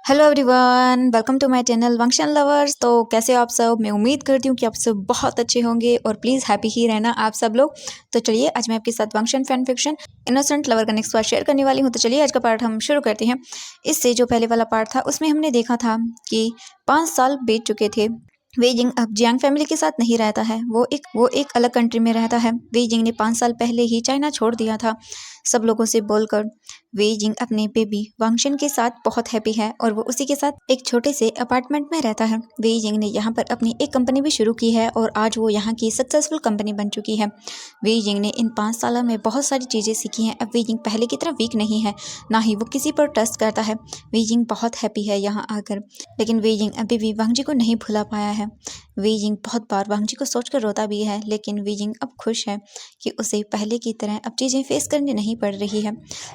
Hello everyone, welcome to my channel function lovers. तो कैसे हो आप सब? मैं उम्मीद करती हूँ कि आप सब बहुत अच्छे होंगे और प्लीज़ हैप्पी ही रहना आप सब लोग। तो चलिए आज मैं आपके साथ function fan fiction innocent lover का नेक्स्ट पार्ट शेयर करने वाली हूँ। तो चलिए आज का पार्ट हम शुरू करते हैं। इससे जो पहले वाला पार्ट था उसमें हमने देखा था कि 5 साल बीत चुके थे। वे जिंग अब जियांग फैमिली के साथ नहीं रहता है, वो एक अलग कंट्री में रहता है। वे जिंग ने 5 साल पहले ही चाइना छोड़ दिया था सब लोगों से बोलकर। वे जिंग अपने बेबी वांगशन के साथ बहुत हैप्पी है और वो उसी के साथ एक छोटे से अपार्टमेंट में रहता है। वे जिंग ने यहाँ पर अपनी एक कंपनी भी शुरू की है और आज वो यहाँ की सक्सेसफुल कंपनी बन चुकी है। वे जिंग ने इन 5 सालों में बहुत सारी चीज़ें सीखी हैं। अब वे जिंग पहले की तरह वीक नहीं है, ना ही वो किसी पर ट्रस्ट करता है। वे जिंग बहुत हैप्पी है यहाँ आकर, लेकिन वे जिंग अभी भी वांग जी को नहीं भुला पाया है। वे जिंग बहुत बार वांग जी को सोचकर रोता भी है, लेकिन वे जिंग अब खुश है कि उसे पहले की तरह अब चीज़ें फेस करनी नहीं पड़ रही है।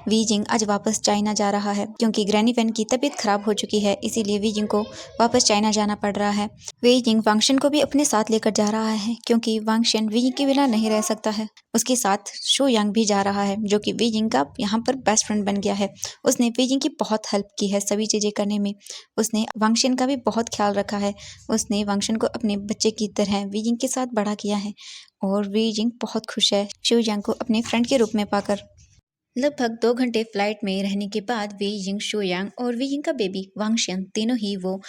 वी जिंग आज वापस चाइना जा रहा है क्योंकि ग्रैनी वैन की तबीयत खराब हो चुकी है, इसीलिए वी जिंग को वापस चाइना जाना पड़ रहा है। वी जिंग वांगशन को भी अपने साथ लेकर जा रहा है क्योंकि वांगशन वी जिंग के बिना नहीं रह सकता है। उसके साथ शू यांग भी जा रहा है जो कि वी जिंग का यहाँ पर बेस्ट फ्रेंड बन गया है। उसने वी जिंग की बहुत हेल्प की है सभी चीज़ें करने में। उसने वांगशन का भी बहुत ख्याल रखा है। उसने वांगशन को अपने बच्चे की तरह वी जिंग के साथ बड़ा किया है और वी जिंग बहुत खुश है शू यांग को अपने फ्रेंड के रूप में पाकर। लगभग 2 घंटे फ्लाइट में रहने के बाद वी जिंग, शू यांग और वी जिंग का बेबी वांगशन तीनों ही वो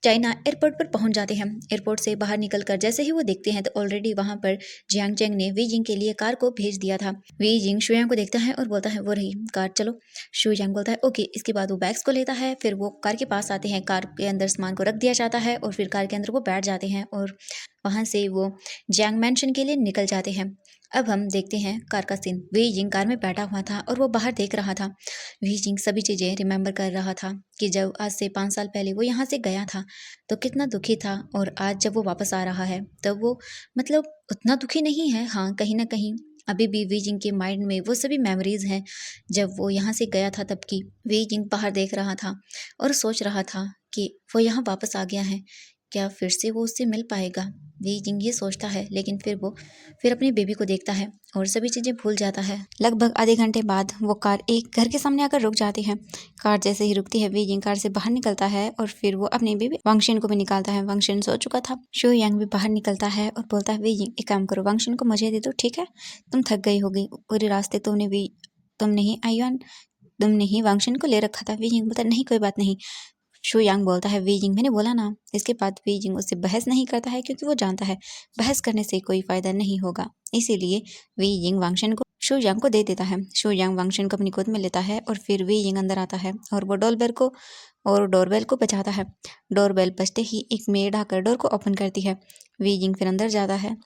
चाइना एयरपोर्ट पर पहुंच जाते हैं। एयरपोर्ट से बाहर निकलकर जैसे ही वो देखते हैं तो ऑलरेडी वहां पर जियांग चेंग ने वी जिंग के लिए कार को भेज दिया था। वी जिंग शुयांग को देखता है और बोलता है वो रही कार, चलो। शुयांग बोलता है ओके। इसके बाद वो बैग्स को लेता है, फिर वो कार के पास आते हैं। कार के अंदर सामान को रख दिया जाता है और फिर कार के अंदर वो बैठ जाते हैं और वहां से वो जियांग मैंशन के लिए निकल जाते हैं। अब हम देखते हैं कार का सीन। वी जिंग कार में बैठा हुआ था और वो बाहर देख रहा था। वी जिंग सभी चीज़ें रिमेंबर कर रहा था कि जब आज से 5 साल पहले वो यहाँ से गया था तो कितना दुखी था, और आज जब वो वापस आ रहा है तब वो मतलब उतना दुखी नहीं है। हाँ, कहीं ना कहीं अभी भी वी जिंग के माइंड में वो सभी मेमोरीज हैं जब वो यहाँ से गया था तब की। वी जिंग बाहर देख रहा था और सोच रहा था कि वो यहाँ वापस आ गया है, क्या फिर से वो उससे मिल पाएगा। वी जिंग ये सोचता है, लेकिन फिर अपने बेबी को देखता है और सभी चीज़ें भूल जाता है। लगभग आधे घंटे बाद वो कार एक घर के सामने आकर रुक जाती है। कार जैसे ही रुकती है वी जिंग कार से बाहर निकलता है और फिर वो अपने बेबी वांगशन को भी निकालता है। वांगशन सो चुका था। शू यांग भी बाहर निकलता है और बोलता है वी जिंग एक काम करो, वांगशन को मुझे दे दो, ठीक है? तुम थक गई होगी, पूरे रास्ते तुम नहीं आयुआन, तुमने ही वांगशन को ले रखा था। वी जिंग बोलता है नहीं कोई बात नहीं। शू यांग बोलता है वी जिंग मैंने बोला ना। इसके बाद वी जिंग उससे बहस नहीं करता है क्योंकि वो जानता है बहस करने से कोई फायदा नहीं होगा, इसीलिए वी जिंग वांगशन को शू यांग को दे देता है। शू यांग वांगशन को अपनी गोद में लेता है और फिर वी जिंग अंदर आता है और वो डोरबेल को बजाता है। डोरबेल बजते ही एक मेड आकर डोर को ओपन करती है। वी जिंग फिर अंदर जाता है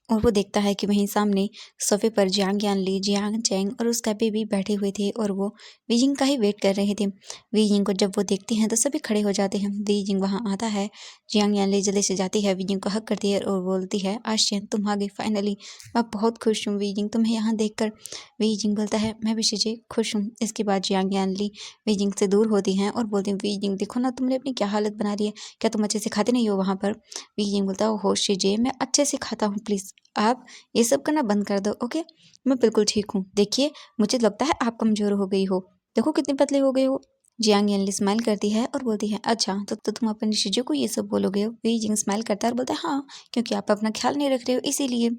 और वो देखता है कि वहीं सामने सोफे पर जियांग यानली, जियांग चेंग और उसका बेबी बैठे हुए थे और वो वीजिंग का ही वेट कर रहे थे। वीजिंग को जब वो देखते हैं तो सभी खड़े हो जाते हैं। वीजिंग वहाँ आता है, जियांग यानली जल्दी से जाती है, वीजिंग को हक करती है और बोलती है आशियन तुम आ गई फाइनली, मैं बहुत खुश हूँ वीजिंग तुम्हें यहाँ देखकर। वीजिंग बोलता है मैं भी शीजे खुश हूँ। इसके बाद जियांग यानली वीजिंग से दूर होती हैं और बोलती हैं वीजिंग देखो ना तुमने अपनी क्या हालत बना ली है, क्या तुम अच्छे से खाते नहीं हो वहाँ पर? वीजिंग बोलता है हो शीजे मैं अच्छे से खाता हूँ, प्लीज़ आप ये सब करना बंद कर दो, ओके? मैं बिल्कुल ठीक हूँ। देखिए मुझे लगता है आप कमज़ोर हो गई हो, देखो कितने पतले हो गए हो। जियांग यानली स्माइल करती है और बोलती है अच्छा तो तुम अपने शिजू को ये सब बोलोगे हो? वी जिंग स्माइल करता है और बोलता है हाँ, क्योंकि आप अपना ख्याल नहीं रख रहे हो इसीलिए।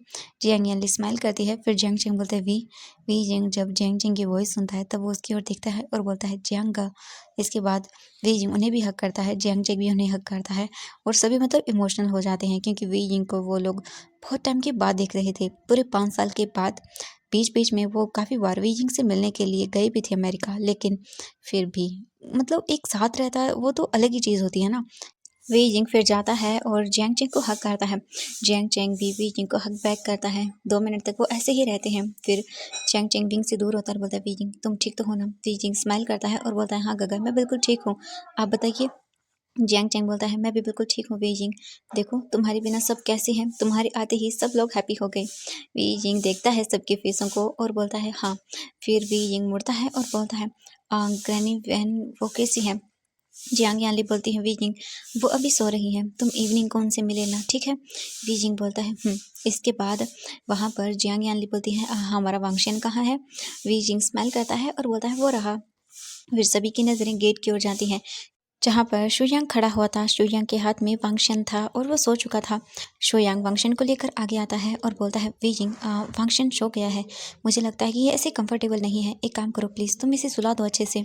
जियांग यानली स्माइल करती है। फिर जियांग चेंग बोलता है वी जिंग जब जियांग चेंग की वॉइस सुनता है तब वो उसकी ओर देखता है और बोलता है जियांग का। इसके बाद वी जिंग उन्हें भी हक करता है, जियांग चेंग भी उन्हें हक करता है और सभी मतलब इमोशनल हो जाते हैं क्योंकि वी जिंग को वो लोग बहुत टाइम के बाद देख रहे थे, पूरे 5 साल के बाद। बीच बीच में वो काफ़ी बार वीजिंग से मिलने के लिए गए भी थे अमेरिका, लेकिन फिर भी मतलब एक साथ रहता है वो तो अलग ही चीज़ होती है ना। वीजिंग फिर जाता है और जियांग चेंग को हक करता है। जियांग चेंग भी वीजिंग को हक बैक करता है। 2 मिनट तक वो ऐसे ही रहते हैं। फिर जियांग चेंग विंग से दूर होता है और बोलता है वीजिंग तुम ठीक तो हो ना? वीजिंग स्माइल करता है और बोलता है हाँ गगर मैं बिल्कुल ठीक हूँ, आप बताइए। जियांग चेंग बोलता है मैं भी बिल्कुल ठीक हूँ वीजिंग, देखो तुम्हारे बिना सब कैसे हैं, तुम्हारे आते ही सब लोग हैप्पी हो गए। वीजिंग देखता है सबके फेसों को और बोलता है हाँ। फिर वीजिंग मुड़ता है और बोलता है ग्रैनी वैन वो कैसी है? जियांग यानली बोलती है वीजिंग वो अभी सो रही है, तुम इवनिंग को उनसे मिले ना, ठीक है? वीजिंग बोलता है इसके बाद वहाँ पर जियांग यानली बोलती है हमारा वांगशन कहाँ है? वीजिंग स्माइल करता है और बोलता है वो रहा। फिर सभी की नज़रें गेट की ओर जाती हैं, जहाँ पर शुयांग खड़ा हुआ था। शुयांग के हाथ में वांगशन था और वो सो चुका था। शुयांग वांगशन को लेकर आगे आता है और बोलता है, वीजिंग वांगशन सो गया है, मुझे लगता है कि ये ऐसे कंफर्टेबल नहीं है, एक काम करो प्लीज़, तुम इसे सुला दो अच्छे से।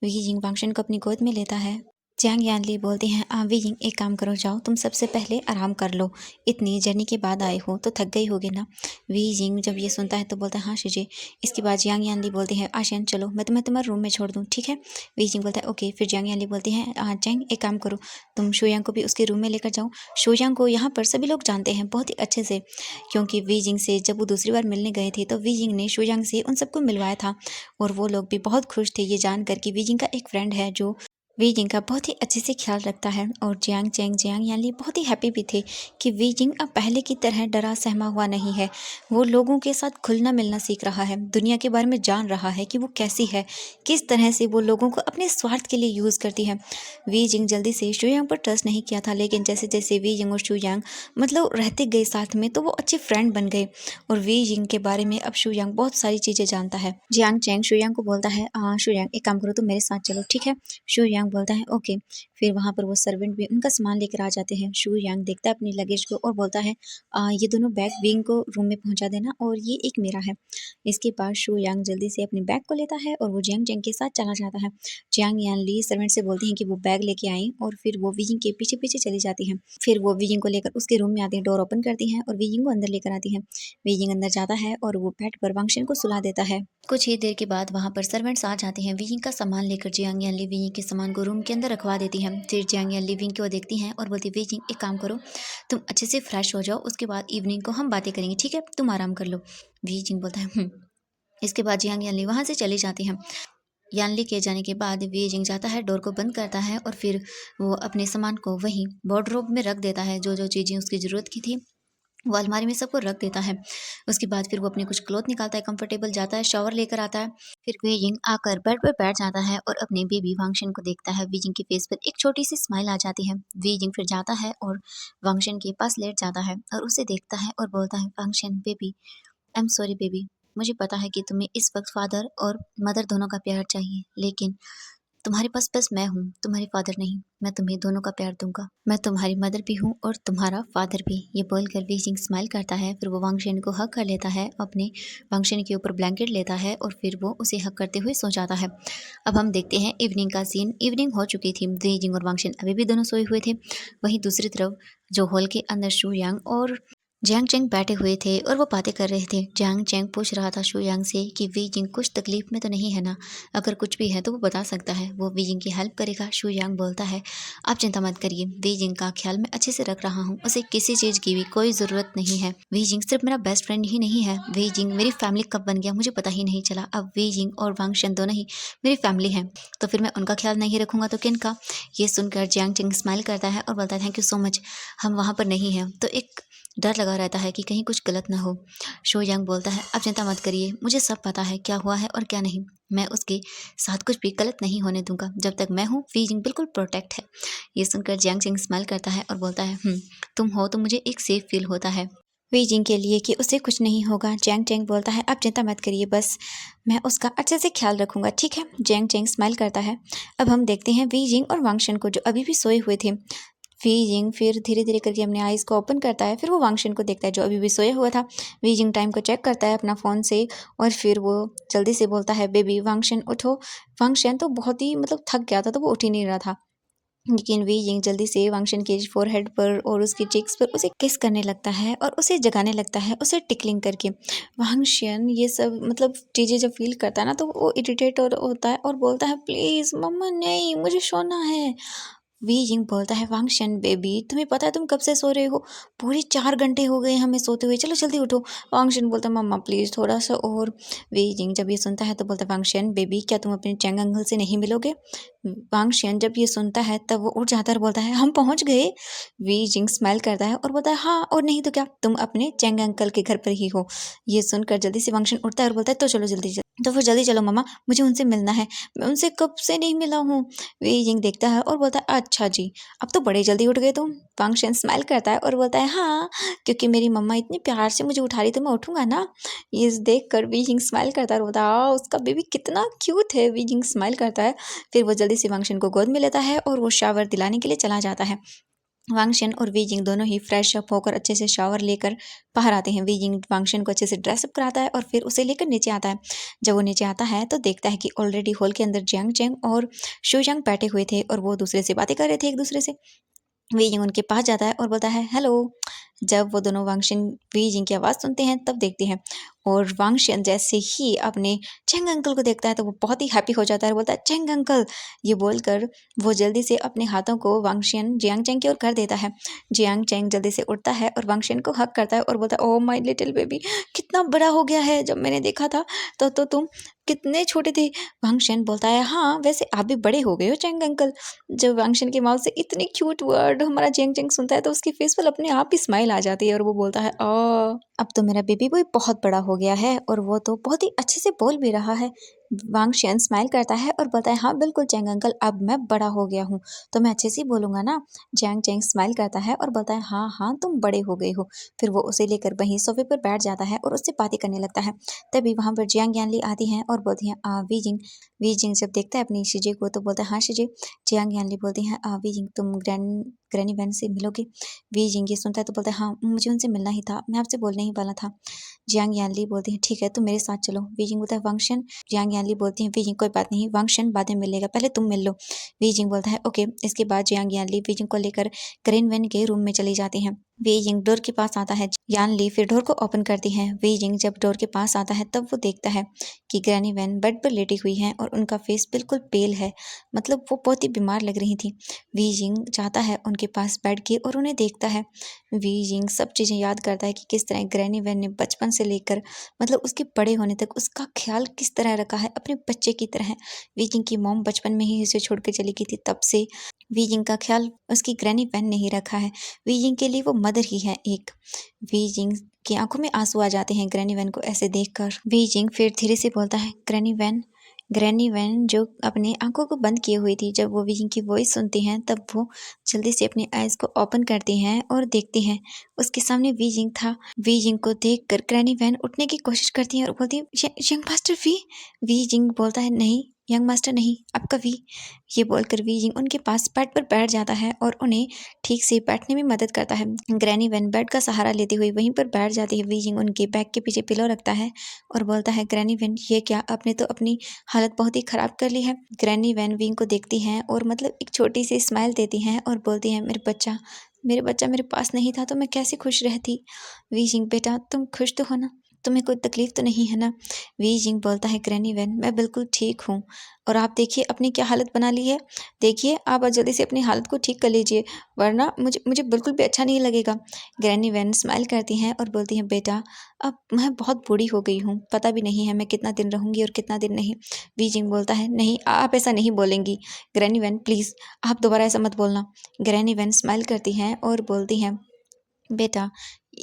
वीजिंग वांगशन को अपनी गोद में लेता है। जियांग यानली बोलती हैं, वीजिंग एक काम करो, जाओ तुम सबसे पहले आराम कर लो, इतनी जर्नी के बाद आए हो तो थक गई होगी ना। वीजिंग जब ये सुनता है तो बोलता है, हाँ शीजे। इसके बाद जियांग यानली बोलती है, आशियन चलो मैं तुम्हें तुम्हारे रूम में छोड़ दूँ, ठीक है। वीजिंग बोलता है ओके। फिर जियांग यानली बोलती है, चैंग एक काम करो, तुम शुयांग को भी उसके रूम में लेकर जाओ। शुयांग को यहाँ पर सभी लोग जानते हैं बहुत ही अच्छे से, क्योंकि वीजिंग से जब वो दूसरी बार मिलने गए थे तो वीजिंग ने शुयांग से उन सबको मिलवाया था, और वो लोग भी बहुत खुश थे ये जानकर कि वीजिंग का एक फ्रेंड है जो वीजिंग का बहुत ही अच्छे से ख्याल रखता है। और जियांग चैंग जियांग यानली बहुत ही हैप्पी भी थे कि वीजिंग अब पहले की तरह डरा सहमा हुआ नहीं है, वो लोगों के साथ खुलना मिलना सीख रहा है, दुनिया के बारे में जान रहा है कि वो कैसी है, किस तरह से वो लोगों को अपने स्वार्थ के लिए यूज़ करती है। वीजिंग जल्दी से शुयांग पर ट्रस्ट नहीं किया था, लेकिन जैसे जैसे वीजिंग और शुयांग मतलब रहते गए साथ में तो वो अच्छे फ्रेंड बन गए, और वीजिंग के बारे में अब शुयांग बहुत सारी चीज़ें जानता है। जियांग चैंग शुयांग को बोलता है, शुयांग एक काम करो, तुम मेरे साथ चलो, ठीक है। शू यांग बोलता है ओके। फिर वहाँ पर वो सर्वेंट भी उनका सामान लेकर आ जाते हैं। शू यांग देखता है अपनी लगेज को और बोलता है, ये दोनों बैग विंग को रूम में पहुँचा देना, और ये एक मेरा है। इसके बाद शू यांग जल्दी से अपने बैग को लेता है और वो जियांग चैंग के साथ चला जाता है। जियांग यान ली सर्वेंट से बोलती हैं कि वो बैग लेके आएं, और फिर वो विजिंग के पीछे पीछे चली जाती हैं। फिर वो विजिंग को लेकर उसके रूम में आती है, डोर ओपन करती हैं और विजिंग को अंदर लेकर आती हैं। विजिंग अंदर जाता है और वो बेड पर वांगशन को सुला देता है। कुछ ही देर के बाद वहाँ पर सर्वेंट्स आ जाते हैं विजिंग का सामान लेकर। जियांग यानली विजिंग के सामान को रूम के अंदर रखवा देती हैं। फिर जियांग यानली विजिंग को देखती हैं और बोलती, विजिंग एक काम करो, तुम अच्छे से फ्रेश हो जाओ, उसके बाद इवनिंग को हम बातें करेंगे, ठीक है, तुम आराम कर लो। विजिंग बोलता है इसके बाद जियांग यानली वहाँ से चली जाती हैं। यानली के जाने के बाद विजिंग जाता है, डोर को बंद करता है और फिर वो अपने सामान को वहीं वार्डरोब में रख देता है। जो जो चीज़ें उसकी ज़रूरत की थी वो अलमारी में सबको रख देता है। उसके बाद फिर वो अपने कुछ क्लॉथ निकालता है, कंफर्टेबल जाता है, शावर लेकर आता है। फिर वीजिंग आकर बेड पर बैठ जाता है और अपने बेबी वांगशन को देखता है। वीजिंग के फेस पर एक छोटी सी स्माइल आ जाती है। वीजिंग फिर जाता है और वांगशन के पास लेट जाता है और उसे देखता है और बोलता है, वांगशन baby, I am sorry baby, मुझे पता है कि तुम्हें इस वक्त फादर और मदर दोनों का प्यार चाहिए, लेकिन तुम्हारे पास बस मैं हूँ, तुम्हारी फादर नहीं। मैं तुम्हें दोनों का प्यार दूंगा, मैं तुम्हारी मदर भी हूँ और तुम्हारा फादर भी। ये बोलकर वीजिंग स्माइल करता है। फिर वो वांगशन को हक कर लेता है, अपने वांगशन के ऊपर ब्लैंकेट लेता है और फिर वो उसे हक करते हुए सो जाता है। अब हम देखते हैं इवनिंग का सीन। इवनिंग हो चुकी थी, वीजिंग और वांगशन अभी भी दोनों सोए हुए थे। वहीं दूसरी तरफ जो हॉल के अंदर शू यांग और जियांग चैंग बैठे हुए थे और वो बातें कर रहे थे। जियांग चैंग पूछ रहा था शुयांग से कि वीजिंग कुछ तकलीफ में तो नहीं है ना, अगर कुछ भी है तो वो बता सकता है, वो वीजिंग की हेल्प करेगा। शुयांग बोलता है, आप चिंता मत करिए, वीजिंग का ख्याल मैं अच्छे से रख रहा हूँ, उसे किसी चीज़ की भी कोई ज़रूरत नहीं है। वीजिंग सिर्फ मेरा बेस्ट फ्रेंड ही नहीं है, वीजिंग मेरी फैमिली कब बन गया मुझे पता ही नहीं चला। अब वीजिंग और वांगशन दोनों ही मेरी फैमिली हैं, तो फिर मैं उनका ख्याल नहीं रखूंगा तो किन का। ये सुनकर जियांग चैंग स्माइल करता है और बोलता है, थैंक यू सो मच, हम वहाँ पर नहीं हैं तो एक डर लगा रहता है कि कहीं कुछ गलत ना हो। शो यांग बोलता है, अब चिंता मत करिए, मुझे सब पता है क्या हुआ है और क्या नहीं, मैं उसके साथ कुछ भी गलत नहीं होने दूंगा, जब तक मैं हूँ वीजिंग बिल्कुल प्रोटेक्ट है। ये सुनकर जियांग चैंग स्माइल करता है और बोलता है, तुम हो तो मुझे एक सेफ फील होता है वीजिंग के लिए कि उसे कुछ नहीं होगा। जैंग चैंग बोलता है, आप चिंता मत करिए, बस मैं उसका अच्छे से ख्याल रखूंगा, ठीक है। जैंग चैंग स्माइल करता है। अब हम देखते हैं वीजिंग और वांगशन को, जो अभी भी सोए हुए थे। वीजिंग फिर धीरे धीरे करके अपने आइज़ को ओपन करता है। फिर वो वांगशन को देखता है जो अभी भी सोया हुआ था। वीजिंग टाइम को चेक करता है अपना फ़ोन से और फिर वो जल्दी से बोलता है, बेबी वांगशन उठो। वांगशन तो बहुत ही मतलब थक गया था तो वो उठ ही नहीं रहा था, लेकिन वीजिंग जल्दी से वांगशन के फोरहेड पर और उसके चीक्स पर उसे किस करने लगता है और उसे जगाने लगता है, उसे टिकलिंग करके। वांगशन ये सब मतलब चीज़ें जब फील करता है ना तो वो इरिटेट और होता है और बोलता है, प्लीज़ मम्मा नहीं, मुझे सोना है। वीजिंग बोलता है, वांगशन बेबी, तुम्हें पता है तुम कब से सो रहे हो, पूरे 4 घंटे हो गए हमें सोते हुए, चलो जल्दी उठो। वांगशन बोलता है, मम्मा प्लीज़ थोड़ा सा और। वीजिंग जब ये सुनता है तो बोलता है, वांगशन बेबी, क्या तुम अपने चैंग अंकल से नहीं मिलोगे। वांगशन जब ये सुनता है तब वो उठ जाता है और बोलता है, हम पहुंच गए। वीजिंग स्माइल करता है और बोलता है, हाँ और नहीं तो क्या, तुम अपने चैंग अंकल के घर पर ही हो। ये सुनकर जल्दी से वांगशन उठता है और बोलता है, तो चलो जल्दी तो फिर जल्दी चलो मम्मा, मुझे उनसे मिलना है, मैं उनसे कब से नहीं मिला हूँ। वी जिंग देखता है और बोलता है अच्छा जी, अब तो बड़े जल्दी उठ गए तुम। वांग शन स्माइल करता है और बोलता है हाँ, क्योंकि मेरी मम्मा इतने प्यार से मुझे उठा रही तो मैं उठूंगा ना। ये देख कर वी जिंग स्माइल करता है और बोलता है उसका बेबी कितना क्यूट है। वी जिंग स्माइल करता है, फिर वो जल्दी से वांग शन को गोद में लेता है और वो शावर दिलाने के लिए चला जाता है। वांगशन और वीजिंग दोनों ही फ्रेश अप होकर अच्छे से शावर लेकर बाहर आते हैं। वीजिंग वांगशन को अच्छे से ड्रेसअप कराता है और फिर उसे लेकर नीचे आता है। जब वो नीचे आता है तो देखता है कि ऑलरेडी हॉल के अंदर जियांग चैंग और शुयांग बैठे हुए थे और वो दूसरे से बातें कर रहे थे एक दूसरे से। वीजिंग उनके पास जाता है और बोलता है हेलो। जब वो दोनों वांगशन वीजिंग की आवाज़ सुनते हैं तब देखते हैं, और वांगशन जैसे ही अपने चेंग अंकल को देखता है तो वो बहुत ही हैप्पी हो जाता है और बोलता है चेंग अंकल। ये बोलकर वो जल्दी से अपने हाथों को वांगशन जियांग चेंग की ओर कर देता है। जियांग चेंग जल्दी से उठता है और वांगशन को हक करता है और बोलता है ओह माय लिटिल बेबी, कितना बड़ा हो गया है। जब मैंने देखा था तो तुम कितने छोटे थे। वांगशन बोलता है हाँ वैसे आप भी बड़े हो गए हो चेंग अंकल। जब वांगशन के माउथ से इतनी क्यूट वर्ड हमारा जेंग जेंग सुनता है तो उसकी फेस पर अपने आप ही स्माइल आ जाती है और वो बोलता है अब तो मेरा बेबी बॉय बहुत बड़ा हो गया है और वो तो बहुत ही अच्छे से बोल भी रहा है। वांगशन स्माइल करता है और बोलता है हाँ बिल्कुल चेंग अंकल, अब मैं बड़ा हो गया हूँ तो मैं अच्छे से ही बोलूंगा ना। जैंग चेंग स्माइल करता है और बोलता है हाँ हाँ तुम बड़े हो गए हो। फिर वो उसे लेकर वहीं सोफे पर बैठ जाता है और उससे बातें करने लगता है। तभी वहां पर जियांग यानली आती हैं और बोलती हैं वीजिंग। वीजिंग जब देखता है अपनी शीजे को तो बोलता है हाँ शीजे। जियांग यानली बोलती हैं वीजिंग तुम ग्रैनी वैन से मिलोगे। वीजिंग ये सुनता है तो बोलता है हाँ मुझे उनसे मिलना ही था, मैं आपसे बोलने ही वाला था। जियांग यानली बोलती है ठीक है तुम मेरे साथ चलो। वीजिंग बोलता है वांगशन। जियांग यानली बोलती है वीजिंग कोई बात नहीं, वांगशन बाद में मिलेगा, पहले तुम मिल लो। वीजिंग बोलता है ओके। इसके बाद जियांग यानली वीजिंग को लेकर ग्रेन वैन के रूम में चली जाती हैं। वीजिंग डोर के पास आता है। यानली फिर डोर को ओपन करती है। वीजिंग जब डोर के पास आता है तब वो देखता है कि ग्रैनी वैन बेड पर लेटी हुई है और उनका फेस बिल्कुल पेल है, मतलब वो बहुत ही बीमार लग रही थी। वीजिंग जाता है उनके पास बैठ के और उन्हें देखता है। वीजिंग सब चीज़ें याद करता है कि किस तरह ग्रैनी वैन ने बचपन से लेकर मतलब उसके बड़े होने तक उसका ख्याल किस तरह रखा है अपने बच्चे की तरह। वीजिंग की मॉम बचपन में ही उसे छोड़ के चली गई थी, तब से वीजिंग का ख्याल उसकी ग्रैनी वैन ने ही रखा है। वीजिंग के लिए वो मदर ही है एक। वीजिंग की आंखों में आंसू आ जाते हैं ग्रैनी वैन को ऐसे देखकर। वीजिंग फिर धीरे से बोलता है ग्रैनी वैन। ग्रैनी वैन जो अपनी आंखों को बंद किए हुई थी, जब वो वीजिंग की वॉइस सुनती हैं तब वो जल्दी से अपनी आईज को ओपन करती हैं और देखती हैं उसके सामने वीजिंग था। वीजिंग को देखकर ग्रैनी वैन उठने की कोशिश करती है और बोलती है यंग मास्टर वी। वीजिंग बोलता है नहीं यंग मास्टर नहीं, आपका वी। ये बोलकर वीजिंग उनके पास बेड पर बैठ जाता है और उन्हें ठीक से बैठने में मदद करता है। ग्रैनी वैन बेड का सहारा लेती हुई वहीं पर बैठ जाती है। वीजिंग उनके बैक के पीछे पिलो रखता है और बोलता है ग्रैनी वैन ये क्या, आपने तो अपनी हालत बहुत ही खराब कर ली है। ग्रैनी वैन विंग को देखती हैं और मतलब एक छोटी सी स्माइल देती हैं और बोलती हैं मेरे बच्चा मेरे पास नहीं था तो मैं कैसे खुश रहती। वीजिंग बेटा तुम खुश तो हो ना, तुम्हें कोई तकलीफ तो नहीं है ना। वीजिंग बोलता है ग्रैनी वैन मैं बिल्कुल ठीक हूँ, और आप देखिए अपनी क्या हालत बना ली है। देखिए आप जल्दी से अपनी हालत को ठीक कर लीजिए वरना मुझे मुझे बिल्कुल भी अच्छा नहीं लगेगा। ग्रैनी वैन स्माइल करती हैं और बोलती हैं बेटा अब मैं बहुत बूढ़ी हो गई हूँ, पता भी नहीं है मैं कितना दिन रहूँगी और कितना दिन नहीं। वीजिंग बोलता है नहीं आप ऐसा नहीं बोलेंगी ग्रैनी वैन, प्लीज़ आप दोबारा ऐसा मत बोलना। ग्रैनी वैन स्माइल करती हैं और बोलती हैं बेटा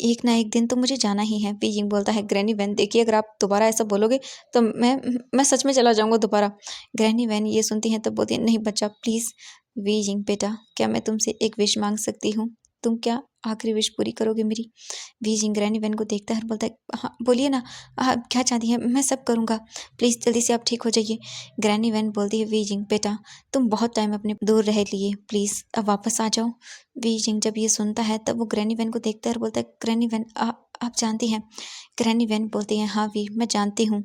एक ना एक दिन तो मुझे जाना ही है। वीजिंग बोलता है ग्रैनी वैन देखिए अगर आप दोबारा ऐसा बोलोगे तो मैं सच में चला जाऊंगा दोबारा। ग्रैनी वैन ये सुनती हैं तो बोलती है नहीं बच्चा प्लीज़। वीजिंग बेटा क्या मैं तुमसे एक विश मांग सकती हूँ, तुम क्या आखिरी विश पूरी करोगे मेरी। वीजिंग ग्रैनी वैन को देखता है और बोलता है हाँ बोलिए ना, आप क्या चाहती हैं मैं सब करूँगा, प्लीज़ जल्दी से आप ठीक हो जाइए। ग्रैनी वैन बोलती है वीजिंग बेटा तुम बहुत टाइम अपने दूर रह लिए, प्लीज़ अब वापस आ जाओ। वीजिंग जब ये सुनता है तब वो ग्रैनी वैन को देखता है और बोलता है ग्रैनी वैन आप जानती हैं। ग्रैनी वैन बोलती है हाँ वी मैं जानती हूँ,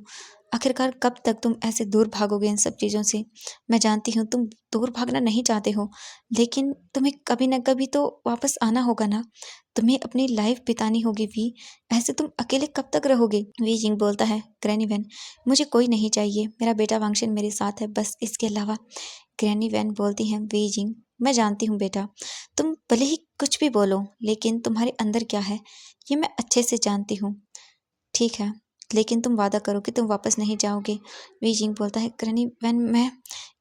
आखिरकार कब तक तुम ऐसे दूर भागोगे इन सब चीज़ों से। मैं जानती हूँ तुम दूर भागना नहीं चाहते हो, लेकिन तुम्हें कभी ना कभी तो वापस आना होगा ना, तुम्हें अपनी लाइफ बितानी होगी वी, ऐसे तुम अकेले कब तक रहोगे। वीजिंग बोलता है ग्रैनी वैन मुझे कोई नहीं चाहिए, मेरा बेटा वांगशन मेरे साथ है बस इसके अलावा। ग्रैनी वैन बोलती हैं वीजिंग मैं जानती हूँ बेटा, तुम भले ही कुछ भी बोलो लेकिन तुम्हारे अंदर क्या है ये मैं अच्छे से जानती हूँ, ठीक है लेकिन तुम वादा करो कि तुम वापस नहीं जाओगे। वीजिंग बोलता है ग्रैनी वैन मैं।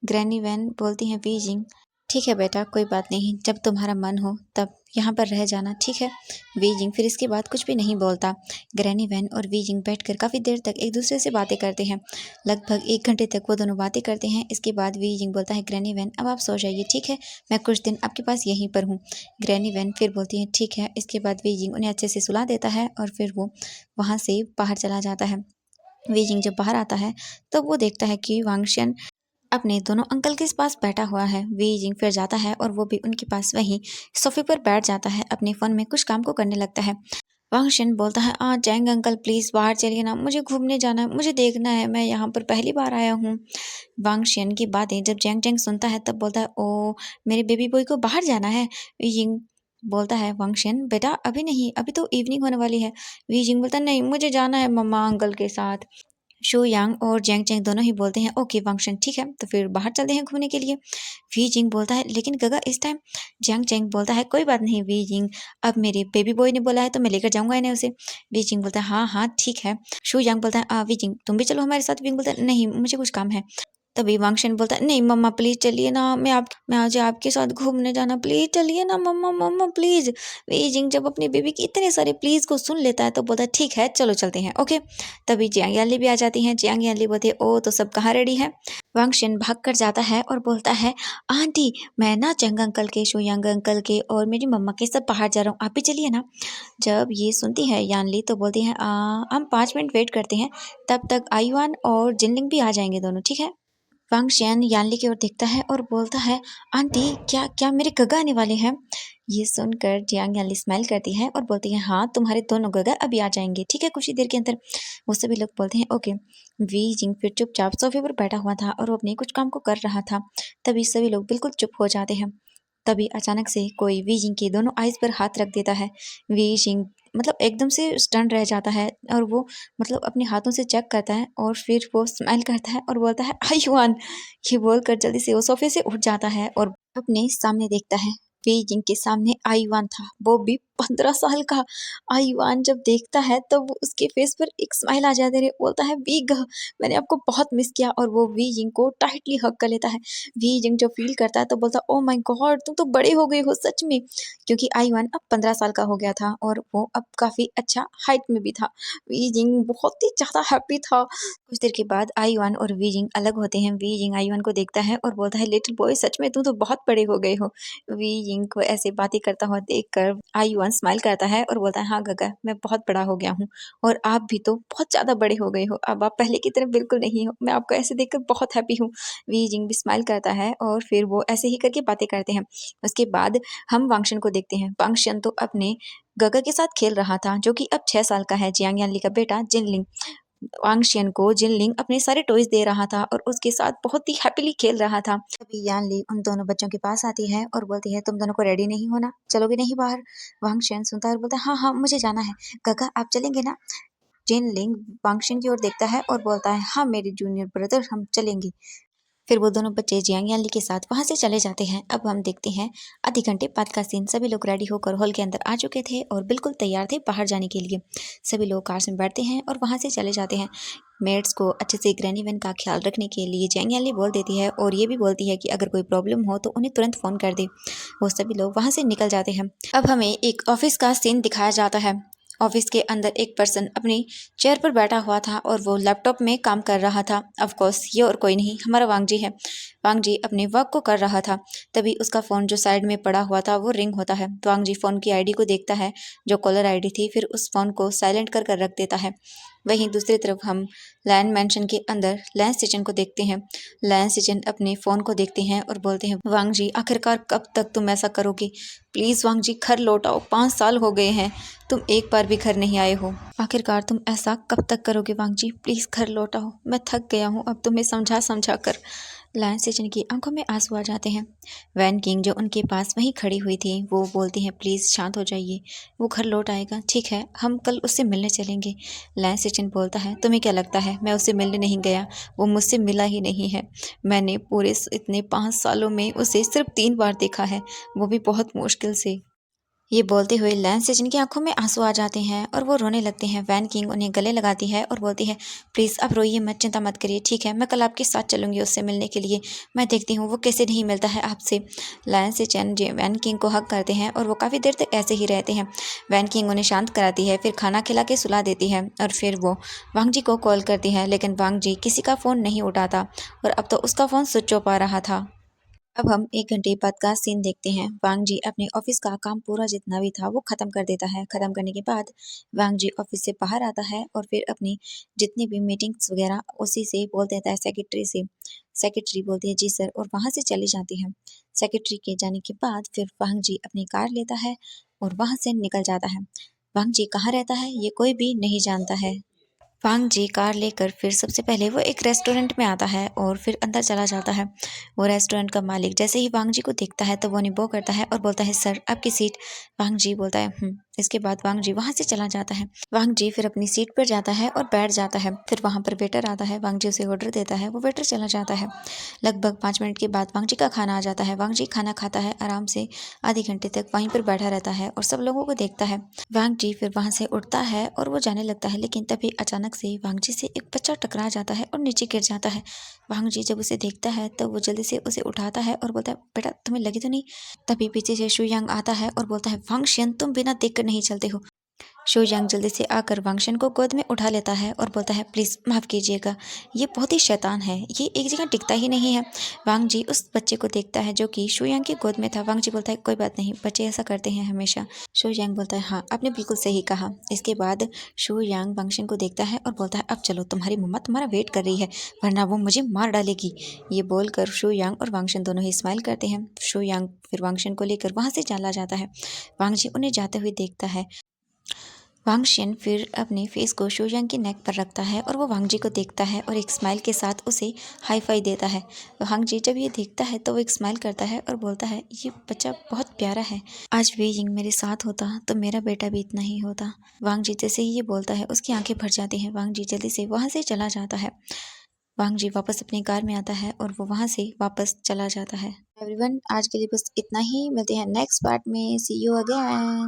ग्रैनी वैन बोलती हैं वीजिंग ठीक है बेटा, कोई बात नहीं, जब तुम्हारा मन हो तब यहाँ पर रह जाना, ठीक है। वीजिंग फिर इसके बाद कुछ भी नहीं बोलता। ग्रैनी वैन और वीजिंग बैठकर काफ़ी देर तक एक दूसरे से बातें करते हैं। लगभग 1 घंटे तक वो दोनों बातें करते हैं। इसके बाद वीजिंग बोलता है, ग्रैनी वैन अब आप सो जाइए, ठीक है, मैं कुछ दिन आपके पास यहीं पर हूँ। ग्रैनी वैन फिर बोलती है ठीक है। इसके बाद वीजिंग उन्हें अच्छे से सुला देता है और फिर वो वहाँ से बाहर चला जाता है। वीजिंग जब बाहर आता है तब वो देखता है कि वांगशन अपने दोनों अंकल के पास बैठा हुआ है। वीजिंग फिर जाता है और वो भी उनके पास वहीं सोफे पर बैठ जाता है। अपने फ़ोन में कुछ काम को करने लगता है। वांगशन बोलता है, जैंग अंकल प्लीज़ बाहर चलिए ना, मुझे घूमने जाना है, मुझे देखना है, मैं यहाँ पर पहली बार आया हूँ। वांगशन की बातें जब जैंग जैंग सुनता है तब बोलता है, ओ मेरे बेबी बॉय को बाहर जाना है। वीजिंग बोलता है, वांगशन बेटा अभी नहीं, अभी तो इवनिंग होने वाली है। वीजिंग बोलता है, नहीं मुझे जाना है मम्मा अंकल के साथ। शो यांग और जैंग चैंग दोनों ही बोलते हैं, ओके वांगशन ठीक है, तो फिर बाहर चलते हैं घूमने के लिए। वी जिंग बोलता है, लेकिन गगा इस टाइम। जैंग चैंग बोलता है, कोई बात नहीं वी जिंग, अब मेरे बेबी बॉय ने बोला है तो मैं लेकर जाऊंगा इन्हें उसे। वी जिंग बोलता है, हाँ हाँ ठीक है। शो यांग बोलता है, वी जिंग तुम भी चलो हमारे साथ। विंग बोलता है, नहीं मुझे कुछ काम है। तभी वांगशन बोलता है, नहीं मम्मा प्लीज चलिए ना, मैं आज आपके साथ घूमने जाना, प्लीज चलिए ना मम्मा मम्मा प्लीज। वीजिंग जब अपनी बेबी के इतने सारे प्लीज को सुन लेता है तो बोलता है, ठीक है चलो चलते हैं, ओके। तभी जियांग याली भी आ जाती हैं। जियांग याली बोलती है, ओ तो सब कहाँ रेडी है। वांगशन भाग कर जाता है और बोलता है, आंटी मैं ना चंग अंकल के, शोयांग अंकल के और मेरी मम्मा के सब बाहर जा रहा हूँ, आप भी चलिए ना। जब ये सुनती है यानली तो बोलती है, हम 5 मिनट वेट करते हैं, तब तक आयुआन और जिनलिंग भी आ जाएंगे दोनों, ठीक है। वांगशन यानली की ओर देखता है और बोलता है, आंटी क्या क्या मेरे गगा आने वाले हैं। ये सुनकर जियांग यानली स्माइल करती है और बोलती है, हाँ तुम्हारे दोनों गगा अभी आ जाएंगे, ठीक है, कुछ ही देर के अंदर। वो सभी लोग बोलते हैं ओके। वी जिंग फिर चुपचाप सोफे पर बैठा हुआ था और वो अपने कुछ काम को कर रहा था। तभी सभी लोग बिल्कुल चुप हो जाते हैं। तभी अचानक से कोई वी जिंग के दोनों आइज पर हाथ रख देता है। वी जिंग मतलब एकदम से स्टन रह जाता है और वो मतलब अपने हाथों से चेक करता है और फिर वो स्माइल करता है और बोलता है, आयुआन। ये बोलकर जल्दी से वो सोफे से उठ जाता है और अपने सामने देखता है। बीजिंग के सामने आयुआन था, वो भी 15 साल का। आयुआन जब देखता है तो वो उसके फेस पर एक स्माइल आ जाती है, बोलता है, वीग मैंने आपको बहुत मिस किया, और वो वीजिंग को टाइटली हग कर लेता है। वीजिंग जब फील करता है तो बोलता है, ओ माय गॉड तुम तो बड़े हो गए हो सच में, क्योंकि आयुआन अब 15 साल का हो गया था और वो अब काफी अच्छा हाइट में भी था। वीजिंग बहुत ही ज्यादा हैप्पी था। कुछ देर के बाद आयुआन और वीजिंग अलग होते हैं। वीजिंग आयुआन को देखता है और बोलता है, लिटिल बॉय सच में तुम तो बहुत बड़े हो गए हो। वीजिंग को ऐसे बातें करता हुआ देखकर आयुआन स्माइल करता है और बोलता है, हाँ गगा मैं बहुत बड़ा हो गया हूँ और आप भी तो बहुत ज्यादा बड़े हो गए हो, अब आप पहले की तरह बिल्कुल नहीं हो, मैं आपको ऐसे देखकर बहुत हैप्पी हूँ। वीजिंग भी स्माइल करता है और फिर वो ऐसे ही करके बातें करते हैं। उसके बाद हम वांगशन को देखते हैं। वांगशन तो अपने गगा के साथ खेल रहा था, जो कि अब 6 साल का है, जियांग यानली का बेटा जिनलिंग। वांगशियन को जिनलिंग अपने सारे टॉयज दे रहा था और उसके साथ बहुत ही हैप्पीली खेल रहा था। तभी यानली उन दोनों बच्चों के पास आती है और बोलती है, तुम दोनों को रेडी नहीं होना, चलोगे नहीं बाहर। वांगशियन सुनता है और बोलता है, हाँ हाँ मुझे जाना है। गगा आप चलेंगे ना। जिनलिंग वांगशियन की ओर देखता है और बोलता है, हाँ मेरे जूनियर ब्रदर हम चलेंगे। फिर वो दोनों बच्चे जियांग यानली के साथ वहां से चले जाते हैं। अब हम देखते हैं आधे घंटे बाद का सीन। सभी लोग रेडी होकर हॉल के अंदर आ चुके थे और बिल्कुल तैयार थे बाहर जाने के लिए। सभी लोग कार में बैठते हैं और वहां से चले जाते हैं। मेड्स को अच्छे से ग्रैनी वैन का ख्याल रखने के लिए जियांग यानली बोल देती है और ये भी बोलती है कि अगर कोई प्रॉब्लम हो तो उन्हें तुरंत फ़ोन कर दे। वो सभी लोग वहां से निकल जाते हैं। अब हमें एक ऑफिस का सीन दिखाया जाता है। ऑफिस के अंदर एक पर्सन अपनी चेयर पर बैठा हुआ था और वो लैपटॉप में काम कर रहा था। ऑफ कोर्स ये और कोई नहीं, हमारा वांगजी है। वांगजी अपने वर्क को कर रहा था। तभी उसका फ़ोन जो साइड में पड़ा हुआ था वो रिंग होता है। तो वांगजी फ़ोन की आईडी को देखता है जो कॉलर आईडी थी, फिर उस फ़ोन को साइलेंट कर कर रख देता है। वहीं दूसरी तरफ हम लैन मैंशन के अंदर लैंस सिचन को देखते हैं। लैंस सिचन अपने फ़ोन को देखते हैं और बोलते हैं, वांगजी आखिरकार कब तक तुम ऐसा करोगे, प्लीज़ वांगजी घर लौट आओ, 5 साल हो गए हैं तुम एक बार भी घर नहीं आए हो, आखिरकार तुम ऐसा कब तक करोगे वांगजी, प्लीज़ घर लौट आओ, मैं थक गया हूँ अब तुम्हें समझा समझा कर। लैंस सिचन की आंखों में आंसू आ जाते हैं। वैन किंग जो उनके पास वहीं खड़ी हुई थी वो बोलती हैं, प्लीज़ शांत हो जाइए, वो घर लौट आएगा, ठीक है, हम कल उससे मिलने चलेंगे। लैंस सिचन बोलता है, तुम्हें क्या लगता है मैं उससे मिलने नहीं गया, वो मुझसे मिला ही नहीं है, मैंने पूरे इतने 5 सालों में उसे सिर्फ 3 बार देखा है, वो भी बहुत मुश्किल से। ये बोलते हुए लैन से जिनकी आंखों में आंसू आ जाते हैं और वो रोने लगते हैं। वैन किंग उन्हें गले लगाती है और बोलती है, प्लीज़ अब रोइए मत, चिंता मत करिए, ठीक है, मैं कल आपके साथ चलूंगी उससे मिलने के लिए। मैं देखती हूँ वो कैसे नहीं मिलता है आपसे। लैन से चैन वैन किंग को हक करते हैं और वो काफ़ी देर तक ऐसे ही रहते हैं। वैन किंग उन्हें शांत कराती है, फिर खाना खिला के सुला देती है और फिर वो वांग जी को कॉल करती है, लेकिन वांग जी किसी का फ़ोन नहीं उठाता और अब तो उसका फ़ोन स्विच ऑफ आ रहा था। अब हम 1 घंटे बाद का सीन देखते हैं। वांग जी अपने ऑफिस का काम पूरा जितना भी था वो ख़त्म कर देता है। ख़त्म करने के बाद वांग जी ऑफिस से बाहर आता है और फिर अपनी जितनी भी मीटिंग्स वगैरह उसी से बोल देता है सेक्रेटरी से। सेक्रेटरी बोलती है जी सर और वहाँ से चली जाती है। सेक्रेटरी के जाने के बाद फिर वांग जी अपनी कार लेता है और वहाँ से निकल जाता है। वांग जी कहाँ रहता है ये कोई भी नहीं जानता है। वांग जी कार लेकर फिर सबसे पहले वो एक रेस्टोरेंट में आता है और फिर अंदर चला जाता है। वो रेस्टोरेंट का मालिक जैसे ही वांग जी को देखता है तो वो निबो करता है और बोलता है सर आपकी सीट। वांग जी बोलता है इसके बाद वांग जी वहां से चला जाता है। वांग जी फिर अपनी सीट पर जाता है और बैठ जाता है। फिर वहां पर वेटर आता है, वांग जी उसे ऑर्डर देता है, वो वेटर चला जाता है। लगभग 5 मिनट के बाद वांग जी का खाना आ जाता है। वांग जी खाना खाता है आराम से, आधे घंटे तक वहीं पर बैठा रहता है और सब लोगों को देखता है। वांग जी फिर वहां से उठता है और वो जाने लगता है, लेकिन तभी अचानक से वांग जी से एक बच्चा टकरा जाता है और नीचे गिर जाता है। वांग जी जब उसे देखता है तो वो जल्दी से उसे उठाता है और बोलता है बेटा तुम्हें लगी तो नहीं। तभी पीछे से शु यांग आता है और बोलता है वांगशन तुम बिना देख कर नहीं चलते हो। शो यांग जल्दी से आकर वांगशन को गोद में उठा लेता है और बोलता है प्लीज़ माफ़ कीजिएगा, ये बहुत ही शैतान है, ये एक जगह टिकता ही नहीं है। वांग जी उस बच्चे को देखता है जो कि शो यांग की गोद में था। वांग जी बोलता है कोई बात नहीं, बच्चे ऐसा करते हैं हमेशा। शो यांग बोलता है हाँ आपने बिल्कुल सही कहा। इसके बाद शो यांग वांगशन को देखता है और बोलता है अब चलो, तुम्हारी मम्मा तुम्हारा वेट कर रही है, वरना वो मुझे मार डालेगी। ये बोलकर शो यांग और वांगशन दोनों ही स्माइल करते हैं। शो यांग फिर वांगशन को लेकर वहाँ से चला जाता है। वांग जी उन्हें जाते हुए देखता है। वांग शन फिर अपने फेस को शो यांग की नेक पर रखता है और वो वांग जी को देखता है और एक स्माइल के साथ उसे हाई फाई देता है। वांग जी जब ये देखता है तो वो एक स्माइल करता है और बोलता है ये बच्चा बहुत प्यारा है, आज वे यिंग मेरे साथ होता तो मेरा बेटा भी इतना ही होता। वांग जी जैसे ही ये बोलता है उसकी आंखें भर जाती हैं। वांग जी जल्दी से वहाँ से चला जाता है। वांग जी वापस अपनी कार में आता है और वो वहाँ से वापस चला जाता है। एवरीवन आज के लिए बस इतना ही, मिलते हैं नेक्स्ट पार्ट में, सी यू अगेन।